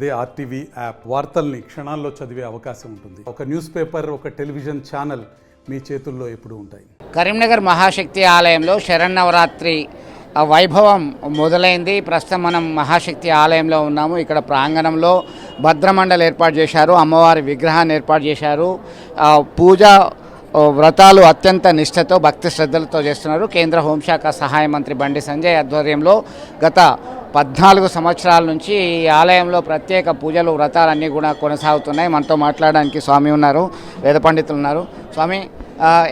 అదే RTV app వార్తల్ని క్షణాల్లో చదివే అవకాశం ఉంటుంది. ఒక న్యూస్ పేపర్, ఒక టెలివిజన్ ఛానల్ మీ చేతుల్లో ఎప్పుడూ ఉంటాయి. కరీంనగర్ మహాశక్తి ఆలయంలో శరన్నవరాత్రి వైభవం మొదలైంది. ప్రస్తుతం మనం మహాశక్తి ఆలయంలో ఉన్నాము. ఇక్కడ ప్రాంగణంలో భద్రమండలి ఏర్పాటు చేశారు, అమ్మవారి విగ్రహాన్ని ఏర్పాటు చేశారు. పూజ వ్రతాలు అత్యంత నిష్ఠతో భక్తి శ్రద్ధలతో చేస్తున్నారు. కేంద్ర హోంశాఖ సహాయ మంత్రి బండి సంజయ్ ఆధ్వర్యంలో గత 14 సంవత్సరాల నుంచి ఈ ఆలయంలో ప్రత్యేక పూజలు వ్రతాలన్నీ కూడా కొనసాగుతున్నాయి. మనతో మాట్లాడడానికి స్వామి ఉన్నారు, వేద పండితులు ఉన్నారు. స్వామి,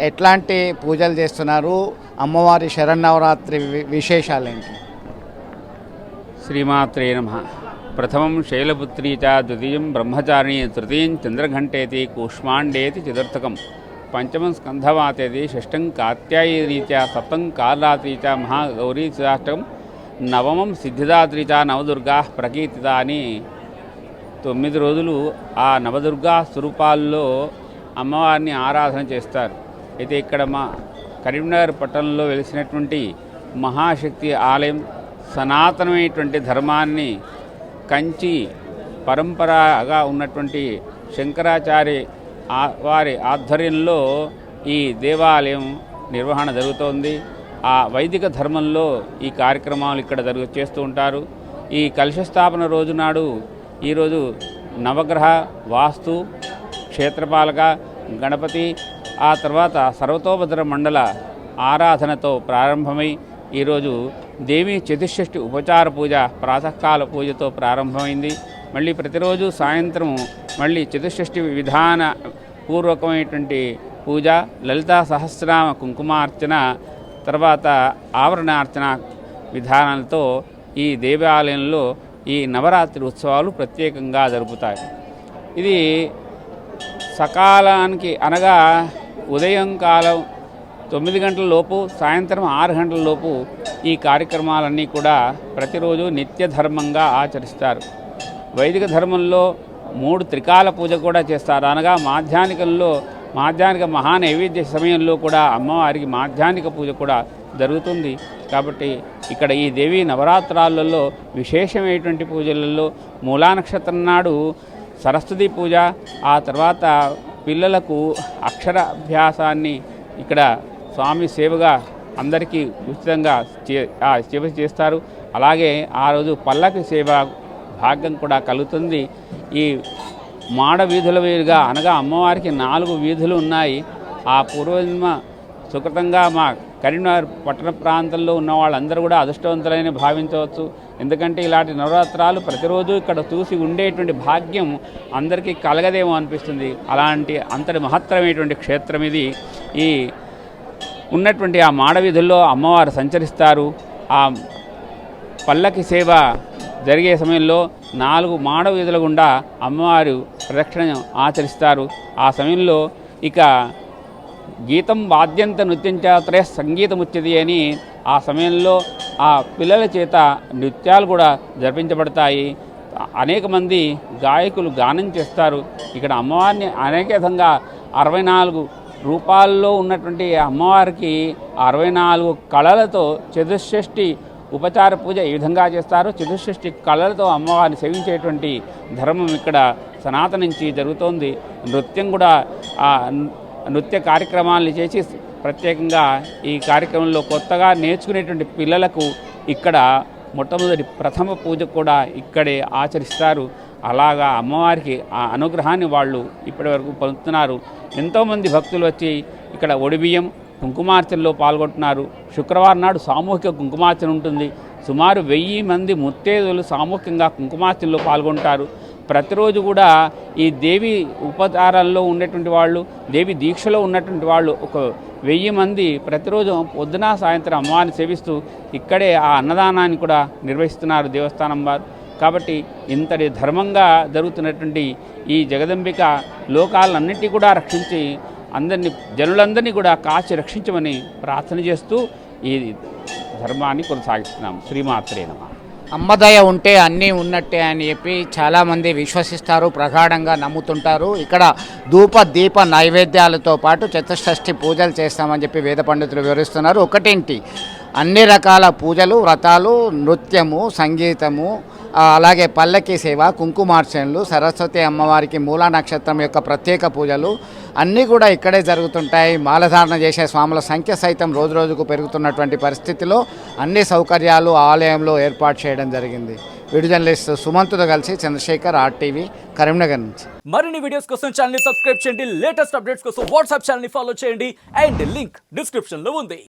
ఎట్లాంటి పూజలు చేస్తున్నారు? అమ్మవారి శరన్నవరాత్రి విశేషాలేంటి? శ్రీమాత్రే నమః. ప్రథమం శైలపుత్రీ చ, ద్వితీయం బ్రహ్మచారిణి, తృతీయం చంద్రఘంటేతి, కూష్మాండేతి చతుర్థకం, పంచమం స్కంధవాతేతి, షష్టం కాత్యాయనీ చ, సప్తం కాళరాత్రి చ, మహాగౌరీ సుధాష్టకం, నవమం సిద్ధిదాత్రి చ, నవదుర్గా ప్రకీర్తిత అని 9 రోజులు ఆ నవదుర్గా స్వరూపాల్లో అమ్మవారిని ఆరాధన చేస్తారు. అయితే ఇక్కడ మా కరీంనగర్ పట్టణంలో వెలిసినటువంటి మహాశక్తి ఆలయం సనాతనమైనటువంటి ధర్మాన్ని కంచి పరంపరగా ఉన్నటువంటి శంకరాచార్య వారి ఆధ్వర్యంలో ఈ దేవాలయం నిర్వహణ జరుగుతోంది. ఆ వైదిక ధర్మంలో ఈ కార్యక్రమాలు ఇక్కడ చేస్తూ ఉంటారు. ఈ కలశస్థాపన రోజు నాడు ఈరోజు నవగ్రహ వాస్తు, క్షేత్రపాలక, గణపతి, ఆ తర్వాత సర్వతోభద్ర మండల ఆరాధనతో ప్రారంభమై ఈరోజు దేవి చతుషష్ఠి ఉపచార పూజ ప్రాతకాల పూజతో ప్రారంభమైంది. మళ్ళీ ప్రతిరోజు సాయంత్రం మళ్ళీ చతుషష్ఠి విధాన పూర్వకమైనటువంటి పూజ, లలితా సహస్రనామ కుంకుమార్చన, తర్వాత ఆవరణార్చన విధానాలతో ఈ దేవాలయంలో ఈ నవరాత్రి ఉత్సవాలు ప్రత్యేకంగా జరుపుతాయి. ఇది సకాలానికి అనగా ఉదయం కాలం 9 గంటల లోపు, సాయంత్రం 6 గంటల లోపు ఈ కార్యక్రమాలన్నీ కూడా ప్రతిరోజు నిత్య ధర్మంగా ఆచరిస్తారు. వైదిక ధర్మంలో 3 త్రికాల పూజ కూడా చేస్తారు. అనగా మాధ్యానిక మహానైవేద్య సమయంలో కూడా అమ్మవారికి మాధ్యానిక పూజ కూడా జరుగుతుంది. కాబట్టి ఇక్కడ ఈ దేవీ నవరాత్రాలలో విశేషమైనటువంటి పూజలలో మూలా నక్షత్రం నాడు సరస్వతి పూజ, ఆ తర్వాత పిల్లలకు అక్షరాభ్యాసాన్ని ఇక్కడ స్వామి సేవగా అందరికీ ఉచితంగా సేవ చేస్తారు. అలాగే ఆ రోజు పల్లకి సేవ భాగ్యం కూడా కలుగుతుంది. ఈ మాడ వీధుల వీరుగా అనగా అమ్మవారికి 4 వీధులు ఉన్నాయి. ఆ పూర్వజన్మ సుకృతంగా మా కరీంనగర్ పట్టణ ప్రాంతంలో ఉన్న వాళ్ళందరూ కూడా అదృష్టవంతులైన భావించవచ్చు. ఎందుకంటే ఇలాంటి నవరాత్రాలు ప్రతిరోజు ఇక్కడ చూసి ఉండేటువంటి భాగ్యం అందరికీ కలగదేమో అనిపిస్తుంది. అలాంటి అంతటి మహత్తరమైనటువంటి క్షేత్రం ఇది. ఈ ఉన్నటువంటి ఆ మాడవీధుల్లో అమ్మవారు సంచరిస్తారు. ఆ పల్లకి సేవ జరిగే సమయంలో 4 మాడవీధుల గుండా అమ్మవారు ప్రదక్షిణ ఆచరిస్తారు. ఆ సమయంలో ఇక గీతం వాద్యంత నృత్యంచాత్రే సంగీతముచ్యది అని ఆ సమయంలో ఆ పిల్లల చేత నృత్యాలు కూడా జరిపించబడతాయి. అనేక మంది గాయకులు గానం చేస్తారు. ఇక్కడ అమ్మవారిని అనేక విధంగా 64 రూపాల్లో ఉన్నటువంటి అమ్మవారికి 64 కళలతో చతుషష్ఠి ఉపచార పూజ ఈ విధంగా చేస్తారు. చతుషష్ఠి కళలతో అమ్మవారిని సేవించేటువంటి ధర్మం ఇక్కడ సనాతన నుంచి జరుగుతోంది. నృత్యం కూడా నృత్య కార్యక్రమాలను చేసి ప్రత్యేకంగా ఈ కార్యక్రమంలో కొత్తగా నేర్చుకునేటువంటి పిల్లలకు ఇక్కడ మొట్టమొదటి ప్రథమ పూజ కూడా ఇక్కడే ఆచరిస్తారు. అలాగా అమ్మవారికి ఆ అనుగ్రహాన్ని వాళ్ళు ఇప్పటి వరకు పొందుతున్నారు. ఎంతోమంది భక్తులు వచ్చి ఇక్కడ ఒడిబియ్యం కుంకుమార్చనలో పాల్గొంటున్నారు. శుక్రవారం నాడు సామూహిక కుంకుమార్చన ఉంటుంది. సుమారు 1000 మంది ముత్తైదులు సామూహికంగా కుంకుమార్చనలో పాల్గొంటారు. ప్రతిరోజు కూడా ఈ దేవి ఉపచారాల్లో ఉండేటువంటి వాళ్ళు, దేవి దీక్షలో ఉన్నటువంటి వాళ్ళు ఒక 1000 మంది ప్రతిరోజు పొద్దున సాయంత్రం అమ్మవారిని సేవిస్తూ ఇక్కడే ఆ అన్నదానాన్ని కూడా నిర్వహిస్తున్నారు దేవస్థానం వారు. కాబట్టి ఇంతటి ధర్మంగా జరుగుతున్నటువంటి ఈ జగదంబిక లోకాలన్నింటినీ కూడా రక్షించి జనులందరినీ కూడా కాచి రక్షించమని ప్రార్థన చేస్తూ ఈ ధర్మాన్ని కొనసాగిస్తున్నాం. శ్రీమాత్రే నమః. అమ్మదయ ఉంటే అన్నీ ఉన్నట్టే అని చెప్పి చాలామంది విశ్వసిస్తారు, ప్రగాఢంగా నమ్ముతుంటారు. ఇక్కడ ధూప దీప నైవేద్యాలతో పాటు చతుషష్ఠి పూజలు చేస్తామని చెప్పి వేద పండితులు వివరిస్తున్నారు. ఒకటేంటి అన్ని రకాల పూజలు, వ్రతాలు, నృత్యము, సంగీతము, అలాగే పల్లకి సేవ, కుంకుమార్చనలు, సరస్వతి అమ్మవారికి మూలా నక్షత్రం యొక్క ప్రత్యేక పూజలు అన్నీ కూడా ఇక్కడే జరుగుతుంటాయి. మాలధారణ చేసే స్వాముల సంఖ్య సైతం రోజు రోజుకు పెరుగుతున్నటువంటి పరిస్థితిలో అన్ని సౌకర్యాలు ఆలయంలో ఏర్పాటు చేయడం జరిగింది. వీడియో జర్నలిస్ట్ సుమంత్తో కలిసి చంద్రశేఖర్, RTV, కరీంనగర్ నుంచి. మరిన్ని వీడియోస్ కోసం ఛానల్ ని సబ్స్క్రైబ్ చేయండి. లేటెస్ట్ అప్డేట్స్ కోసం వాట్సాప్ ఛానల్ ని ఫాలో చేయండి. అండ్ లింక్ డిస్క్రిప్షన్ లో ఉంది.